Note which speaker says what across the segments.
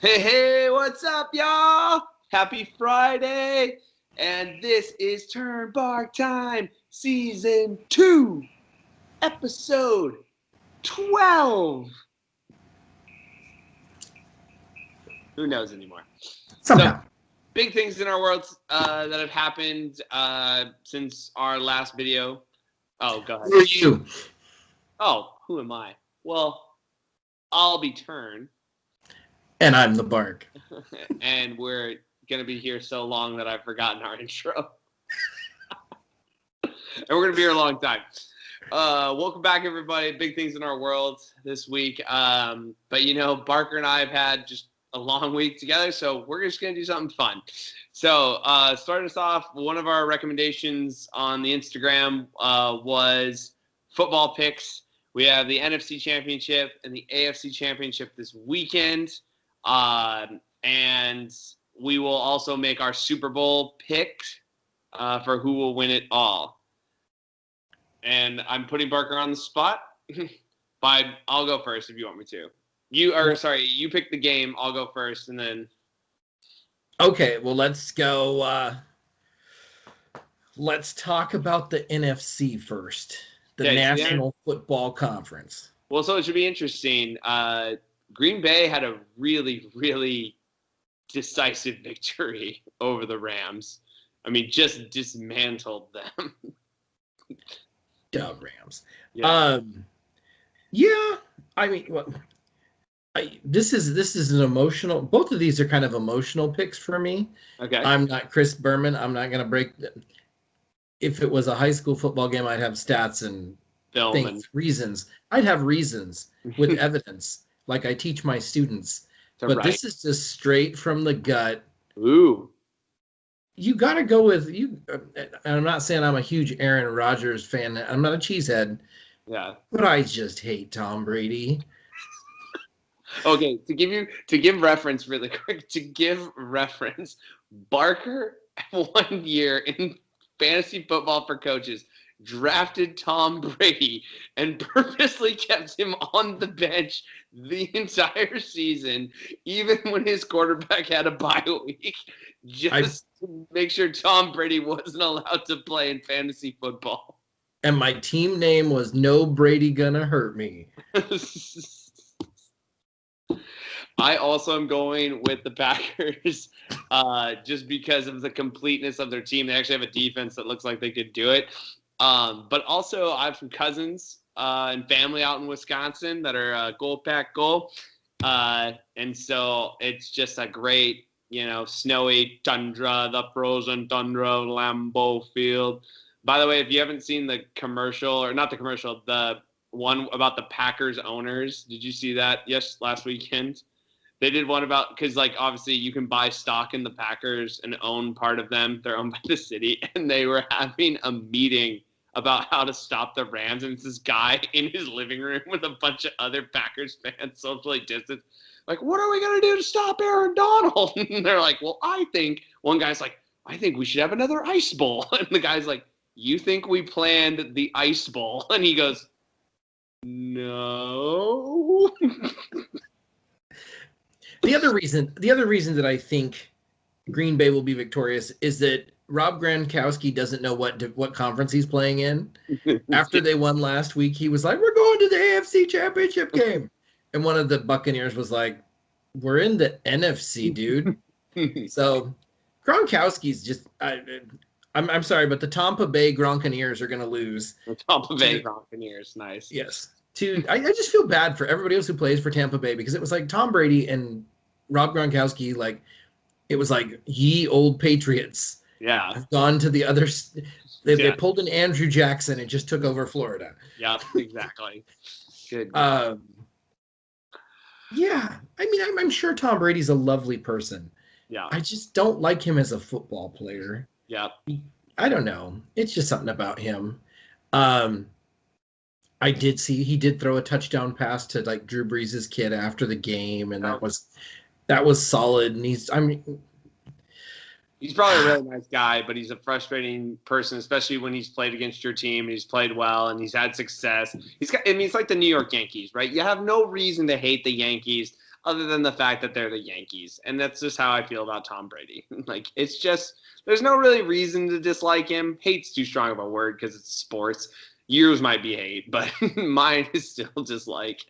Speaker 1: Hey, what's up, y'all? Happy Friday. And this is Turn Bark Time, Season 2, Episode 12. Who knows anymore?
Speaker 2: Somehow.
Speaker 1: So, big things in our world that have happened since our last video. Oh, go ahead.
Speaker 2: Who are you?
Speaker 1: Oh, who am I? Well, I'll be Turn.
Speaker 2: And I'm the Bark.
Speaker 1: And we're going to be here so long that I've forgotten our intro. And we're going to be here a long time. Welcome back, everybody. Big things in our world this week. But, you know, Barker and I have had just a long week together, so we're just going to do something fun. So, starting us off, one of our recommendations on the Instagram was football picks. We have the NFC Championship and the AFC Championship this weekend. And we will also make our Super Bowl pick for who will win it all. And I'm putting Barker on the spot. But I'll go first if you want me to. You pick the game. I'll go first, and then.
Speaker 2: Okay, well, let's go. Let's talk about the NFC first, the National Football Conference.
Speaker 1: Well, so it should be interesting. Green Bay had a really, really decisive victory over the Rams. I mean, just dismantled them.
Speaker 2: Dumb Rams.
Speaker 1: Yeah.
Speaker 2: I mean, well, this is an emotional. Both of these are kind of emotional picks for me.
Speaker 1: Okay.
Speaker 2: I'm not Chris Berman. I'm not going to break. If it was a high school football game, I'd have stats and reasons. I'd have reasons with evidence, like I teach my students. But this is just straight from the gut.
Speaker 1: Ooh.
Speaker 2: You got to go with you. And I'm not saying I'm a huge Aaron Rodgers fan. I'm not a cheesehead.
Speaker 1: Yeah.
Speaker 2: But I just hate Tom Brady.
Speaker 1: Okay, to give reference really quick, Barker 1 year in fantasy football for coaches drafted Tom Brady and purposely kept him on the bench the entire season, even when his quarterback had a bye week, just to make sure Tom Brady wasn't allowed to play in fantasy football.
Speaker 2: And my team name was No Brady Gonna Hurt Me.
Speaker 1: I also am going with the Packers just because of the completeness of their team. They actually have a defense that looks like they could do it. But also, I have some cousins and family out in Wisconsin that are goal pack goal. And so it's just a great, snowy tundra, the frozen tundra of Lambeau Field. By the way, if you haven't seen the commercial, or not the commercial, the one about the Packers owners, did you see that? Yes, last weekend. They did one about, because obviously you can buy stock in the Packers and own part of them. They're owned by the city. And they were having a meeting about how to stop the Rams. And it's this guy in his living room with a bunch of other Packers fans socially distanced. Like, what are we going to do to stop Aaron Donald? And they're like, well, one guy's like, I think we should have another ice bowl. And the guy's like, you think we planned the ice bowl? And he goes, no.
Speaker 2: The other reason that I think Green Bay will be victorious is that Rob Gronkowski doesn't know what conference he's playing in. After they won last week, he was like, "We're going to the AFC Championship game," and one of the Buccaneers was like, "We're in the NFC, dude." So Gronkowski's just. I'm sorry, but the Tampa Bay Gronkaneers are going to lose.
Speaker 1: The Tampa Bay Gronkaneers, nice.
Speaker 2: Yes. I just feel bad for everybody else who plays for Tampa Bay because it was like Tom Brady and Rob Gronkowski, like it was like ye old Patriots.
Speaker 1: Yeah.
Speaker 2: Have gone to the other. They pulled an Andrew Jackson and just took over Florida.
Speaker 1: Yeah, exactly. Good.
Speaker 2: Yeah, I mean, I'm sure Tom Brady's a lovely person.
Speaker 1: Yeah.
Speaker 2: I just don't like him as a football player.
Speaker 1: Yeah.
Speaker 2: I don't know. It's just something about him. I did see he did throw a touchdown pass to like Drew Brees' kid after the game, and that was solid. And he's probably
Speaker 1: a really nice guy, but he's a frustrating person, especially when he's played against your team and he's played well and he's had success. It's like the New York Yankees, right? You have no reason to hate the Yankees. other than the fact that they're the Yankees. And that's just how I feel about Tom Brady. Like, it's just, there's no really reason to dislike him. Hate's too strong of a word because it's sports. Yours might be hate, but mine is still dislike.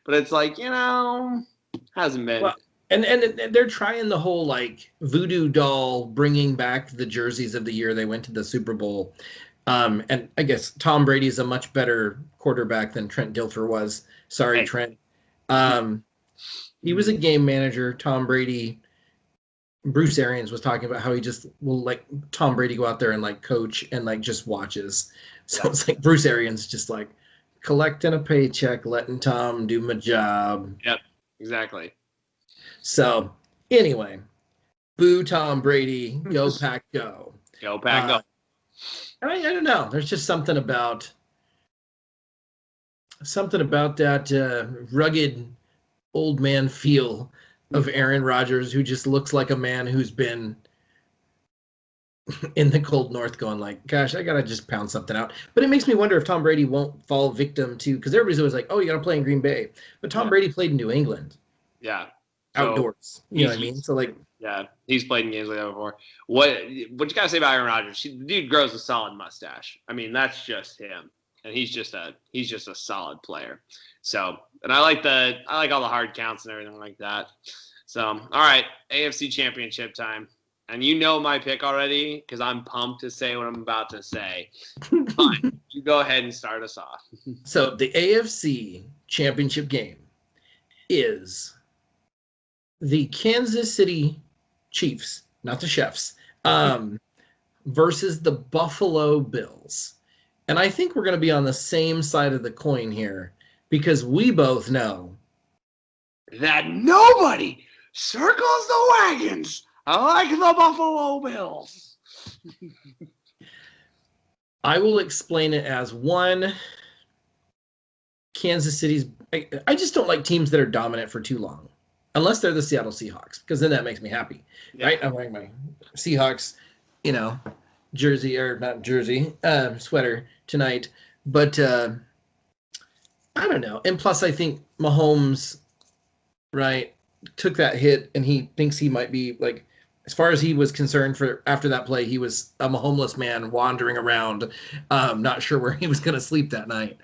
Speaker 1: But it's like, hasn't been.
Speaker 2: Well, and they're trying the whole like voodoo doll bringing back the jerseys of the year they went to the Super Bowl. And I guess Tom Brady is a much better quarterback than Trent Dilfer was. Sorry,
Speaker 1: Hey.
Speaker 2: Trent. He was a game manager. Tom Brady, Bruce Arians was talking about how he just will like Tom Brady go out there and like coach and like just watches. So it's like Bruce Arians just like collecting a paycheck, letting Tom do my job.
Speaker 1: Yep, exactly.
Speaker 2: So anyway, boo Tom Brady, go Pack, go.
Speaker 1: Go Pack, go.
Speaker 2: I don't know. There's just something about that rugged old man feel of Aaron Rodgers, who just looks like a man who's been in the cold north going like, gosh, I got to just pound something out. But it makes me wonder if Tom Brady won't fall victim to, because everybody's always like, oh, you got to play in Green Bay. But Tom Brady played in New England.
Speaker 1: Yeah.
Speaker 2: Outdoors. You know what I mean? So like,
Speaker 1: yeah, he's played in games like that before. What you gotta say about Aaron Rodgers? The dude grows a solid mustache. I mean, that's just him, and he's just a solid player. So, and I like all the hard counts and everything like that. So, all right, AFC Championship time, and you know my pick already because I'm pumped to say what I'm about to say. Fine, you go ahead and start us off.
Speaker 2: So the AFC Championship game is the Kansas City Chiefs, not the Chefs, versus the Buffalo Bills. And I think we're going to be on the same side of the coin here because we both know
Speaker 1: that nobody circles the wagons like the Buffalo Bills.
Speaker 2: I will explain it as one, Kansas City's. I just don't like teams that are dominant for too long. Unless they're the Seattle Seahawks, because then that makes me happy, right? I'm wearing my Seahawks, jersey or not jersey, sweater tonight. But I don't know. And plus, I think Mahomes, right, took that hit, and he thinks he might be like, as far as he was concerned, for after that play, he was a homeless man wandering around, not sure where he was going to sleep that night.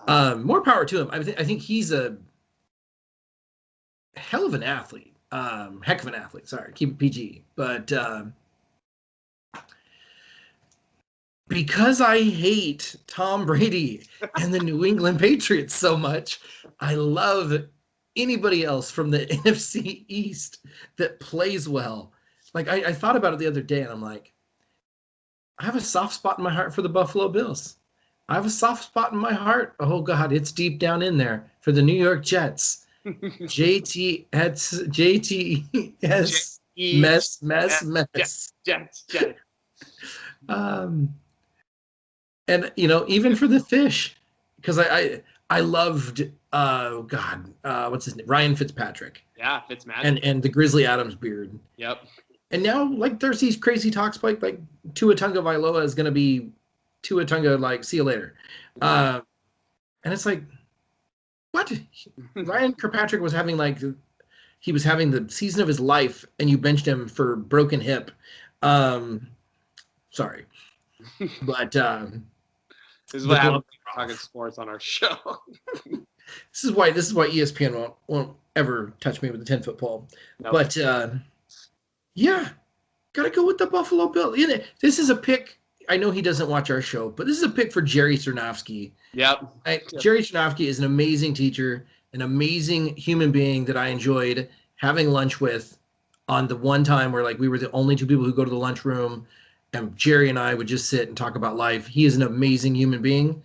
Speaker 2: More power to him. I think he's a hell of an athlete, heck of an athlete. Sorry, keep it PG. But because I hate Tom Brady and the New England Patriots so much, I love anybody else from the NFC East that plays well. Like I thought about it the other day, and I'm like, I have a soft spot in my heart for the Buffalo Bills. I have a soft spot in my heart. Oh God, it's deep down in there for the New York Jets. JTS mess.
Speaker 1: Jets.
Speaker 2: And even for the fish, because I loved what's his name, Ryan Fitzpatrick.
Speaker 1: Yeah, Fitzmagic.
Speaker 2: And the Grizzly Adams beard.
Speaker 1: Yep.
Speaker 2: And now like there's these crazy talks like Tua Tagovailoa is going to be Tua Tunga, like see you later, and it's like, what? Ryan Kirkpatrick was having he was having the season of his life, and you benched him for broken hip. Sorry, but
Speaker 1: this is what happens talking sports on our show.
Speaker 2: This is why ESPN won't ever touch me with a 10-foot pole. Nope. But yeah, gotta go with the Buffalo Bills. This is a pick. I know he doesn't watch our show, but this is a pick for Jerry Sarnofsky.
Speaker 1: Yep.
Speaker 2: Jerry Sarnofsky is an amazing teacher, an amazing human being that I enjoyed having lunch with on the one time where we were the only two people who go to the lunchroom, and Jerry and I would just sit and talk about life. He is an amazing human being.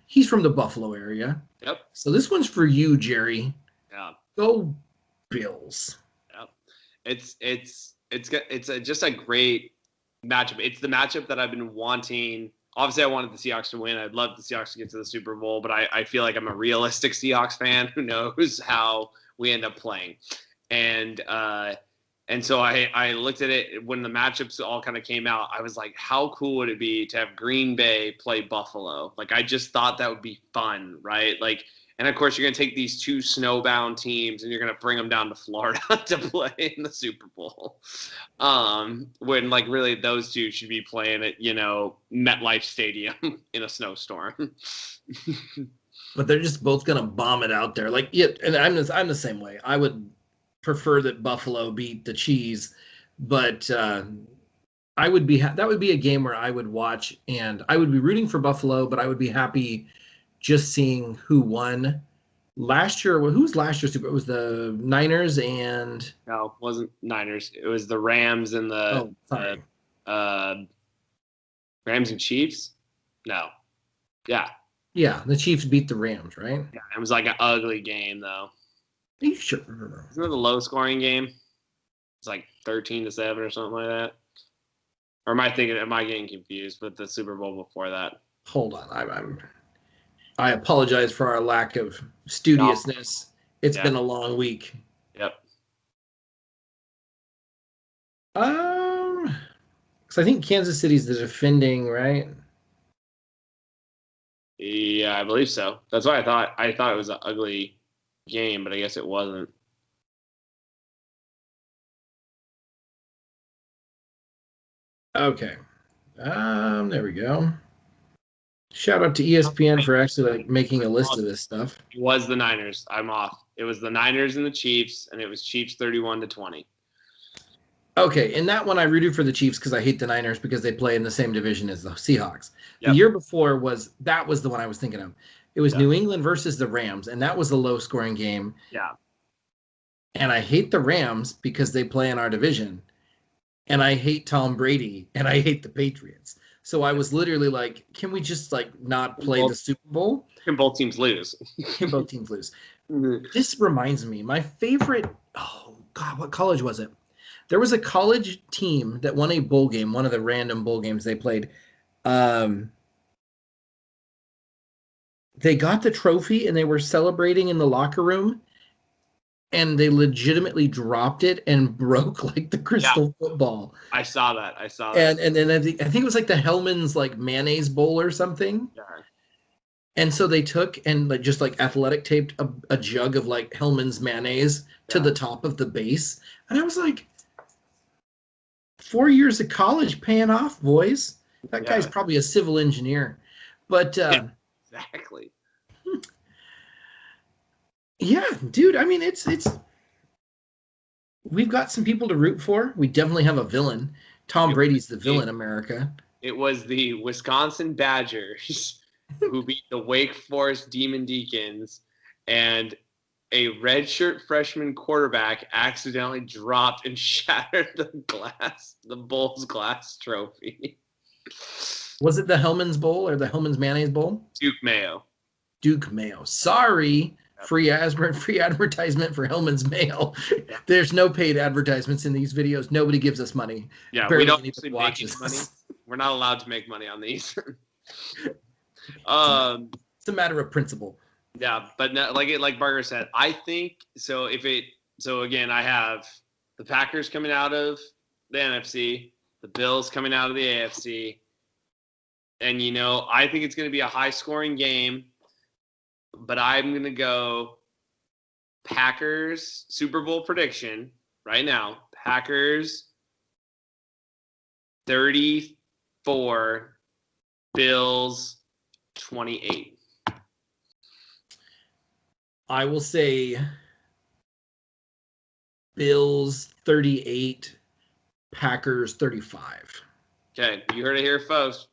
Speaker 2: He's from the Buffalo area.
Speaker 1: Yep.
Speaker 2: So this one's for you, Jerry.
Speaker 1: Yeah.
Speaker 2: Go Bills.
Speaker 1: Yep. It's just a great matchup. It's the matchup that I've been wanting. Obviously, I wanted the Seahawks to win. I'd love the Seahawks to get to the Super Bowl, but I feel like I'm a realistic Seahawks fan who knows how we end up playing. And so I looked at it when the matchups all kind of came out. I was like, how cool would it be to have Green Bay play Buffalo? I just thought that would be fun, right? And of course, you're going to take these two snowbound teams and you're going to bring them down to Florida to play in the Super Bowl. When like really those two should be playing at, MetLife Stadium in a snowstorm.
Speaker 2: But they're just both going to bomb it out there. Like, yeah, and I'm the same way. I would prefer that Buffalo beat the Cheese, but that would be a game where I would watch, and I would be rooting for Buffalo, but I would be happy just seeing who won last year. Who was last year's Super Bowl? It was the Niners and
Speaker 1: no, it wasn't Niners. It was the Rams and the Rams and Chiefs. No,
Speaker 2: yeah, the Chiefs beat the Rams, right?
Speaker 1: Yeah, it was like an ugly game though.
Speaker 2: Are you sure?
Speaker 1: Isn't it a low scoring game? It's like 13-7 or something like that. Or am I getting confused with the Super Bowl before that?
Speaker 2: Hold on, I apologize for our lack of studiousness. No. It's been a long week.
Speaker 1: Yep.
Speaker 2: Because I think Kansas City's the defending, right?
Speaker 1: Yeah, I believe so. That's what I thought. I thought it was an ugly game, but I guess it wasn't.
Speaker 2: Okay. There we go. Shout out to ESPN for actually making a list of this stuff.
Speaker 1: It was the Niners. I'm off. It was the Niners and the Chiefs, and it was Chiefs 31-20.
Speaker 2: Okay, in that one I rooted for the Chiefs because I hate the Niners because they play in the same division as the Seahawks. Yep. The year before was the one I was thinking of. It was New England versus the Rams, and that was a low-scoring game.
Speaker 1: Yeah.
Speaker 2: And I hate the Rams because they play in our division. And I hate Tom Brady, and I hate the Patriots. So I was literally like, can we just not play the Super Bowl?
Speaker 1: Can both teams lose?
Speaker 2: Can both teams lose? Mm-hmm. This reminds me, my favorite, oh God, what college was it? There was a college team that won a bowl game, one of the random bowl games they played. They got the trophy and they were celebrating in the locker room, and they legitimately dropped it and broke the crystal football.
Speaker 1: I saw that.
Speaker 2: And then I think it was the Hellman's mayonnaise bowl or something.
Speaker 1: Yeah.
Speaker 2: And so they took and just athletic taped a jug of Hellman's mayonnaise to the top of the base. And I was like, 4 years of college paying off, boys. That guy's probably a civil engineer. But
Speaker 1: exactly.
Speaker 2: Yeah, dude. I mean, it's we've got some people to root for. We definitely have a villain. Tom Brady's the villain, America.
Speaker 1: It was the Wisconsin Badgers who beat the Wake Forest Demon Deacons, and a redshirt freshman quarterback accidentally dropped and shattered the Bulls glass trophy.
Speaker 2: Was it the Hellman's Bowl or the Hellman's Mayonnaise Bowl?
Speaker 1: Duke Mayo.
Speaker 2: Sorry. Free advertisement for Hellman's Mayo. There's no paid advertisements in these videos. Nobody gives us money.
Speaker 1: Yeah, we don't actually make any money. We're not allowed to make money on these.
Speaker 2: It's a matter of principle.
Speaker 1: Yeah, but like Barker said, I think so. So again, I have the Packers coming out of the NFC, the Bills coming out of the AFC, and I think it's going to be a high-scoring game. But I'm going to go Packers Super Bowl prediction right now. Packers 34, Bills 28.
Speaker 2: I will say Bills 38, Packers 35.
Speaker 1: Okay, you heard it here first,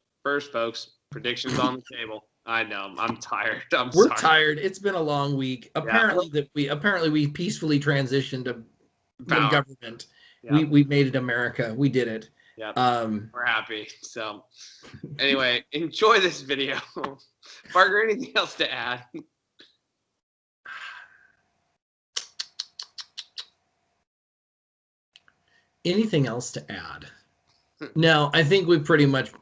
Speaker 1: folks. Predictions on the table. I know. I'm tired.
Speaker 2: We're tired. It's been a long week. Apparently we peacefully transitioned to government. Yeah. We made it America. We did it.
Speaker 1: Yeah. We're happy. So anyway, enjoy this video. Barker, anything else to add?
Speaker 2: Anything else to add? No, I think we pretty much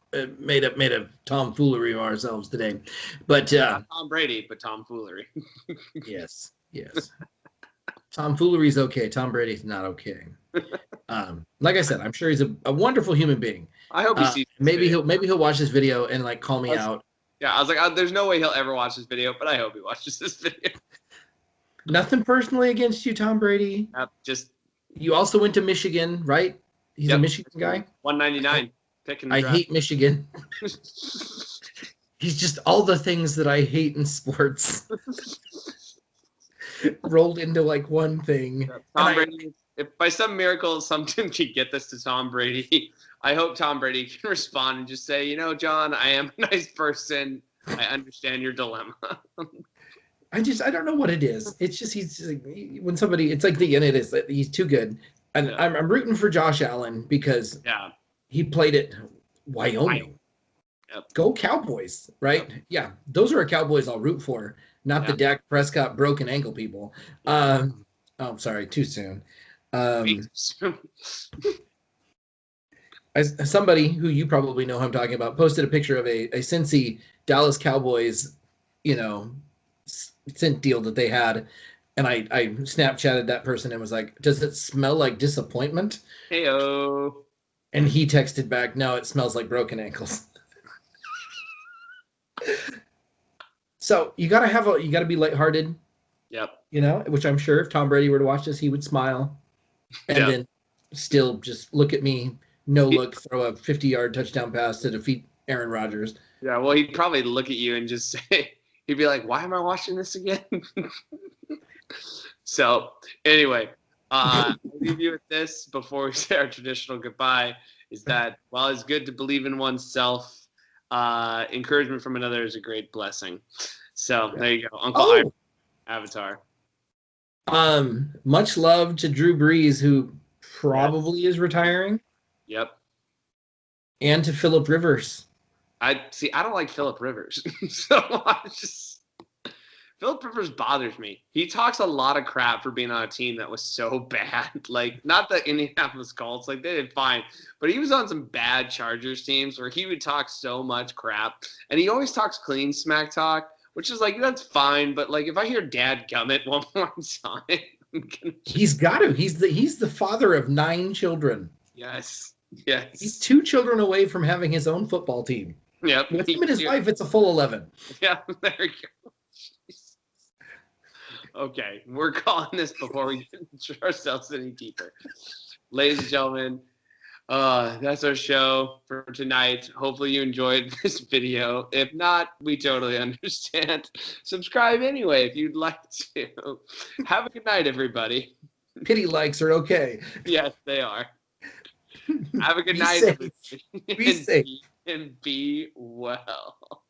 Speaker 2: made a tomfoolery of ourselves today. But
Speaker 1: not Tom Brady, but tomfoolery.
Speaker 2: Yes. Tomfoolery's okay. Tom Brady's not okay. Like I said, I'm sure he's a wonderful human being.
Speaker 1: I hope he sees.
Speaker 2: Maybe he'll watch this video and call me out.
Speaker 1: Yeah, I was like, there's no way he'll ever watch this video, but I hope he watches this video.
Speaker 2: Nothing personally against you, Tom Brady.
Speaker 1: Just
Speaker 2: You also went to Michigan, right? He's a Michigan guy.
Speaker 1: 199. Picking the
Speaker 2: I
Speaker 1: draft.
Speaker 2: hate Michigan. He's just all the things that I hate in sports rolled into like one thing.
Speaker 1: Tom Brady, if by some miracle something could get this to Tom Brady, I hope Tom Brady can respond and just say, John, I am a nice person. I understand your dilemma.
Speaker 2: I don't know what it is. It's just when somebody, it's like it is that he's too good. And yeah. I'm rooting for Josh Allen because he played at Wyoming.
Speaker 1: Yep.
Speaker 2: Go Cowboys, right? Yep. Yeah, those are Cowboys I'll root for, not the Dak Prescott broken ankle people. Sorry, too soon. Somebody who you probably know who I'm talking about posted a picture of a Cincy Dallas Cowboys, scent deal that they had, and I Snapchatted that person and was like, "Does it smell like disappointment?"
Speaker 1: Heyo.
Speaker 2: And he texted back, "No, it smells like broken ankles." So you gotta be lighthearted.
Speaker 1: Yep.
Speaker 2: Which I'm sure if Tom Brady were to watch this, he would smile, and then still just look at me, throw a 50-yard touchdown pass to defeat Aaron Rodgers.
Speaker 1: Yeah, well, he'd probably look at you and just say, he'd be like, "Why am I watching this again?" So, anyway, I'll leave you with this before we say our traditional goodbye, is that while it's good to believe in oneself, encouragement from another is a great blessing. So, there you go. Uncle Avatar.
Speaker 2: Much love to Drew Brees, who probably is retiring.
Speaker 1: Yep.
Speaker 2: And to Phillip Rivers.
Speaker 1: I don't like Phillip Rivers. So Phillip Rivers bothers me. He talks a lot of crap for being on a team that was so bad. Like, not the Indianapolis Colts. Like, they did fine. But he was on some bad Chargers teams where he would talk so much crap. And he always talks clean smack talk, which is like, that's fine. But, like, if I hear Dad gummit one more time,
Speaker 2: he's got to. He's the father of 9 children.
Speaker 1: Yes.
Speaker 2: He's 2 children away from having his own football team.
Speaker 1: Yep.
Speaker 2: With him in his life, it's a full 11.
Speaker 1: Yeah, there we go. Okay, we're calling this before we get ourselves any deeper. Ladies and gentlemen, that's our show for tonight. Hopefully you enjoyed this video. If not, we totally understand. Subscribe anyway if you'd like to. Have a good night, everybody.
Speaker 2: Pity likes are okay.
Speaker 1: Yes, they are. Have a good night, everybody.
Speaker 2: Be safe.
Speaker 1: And be well.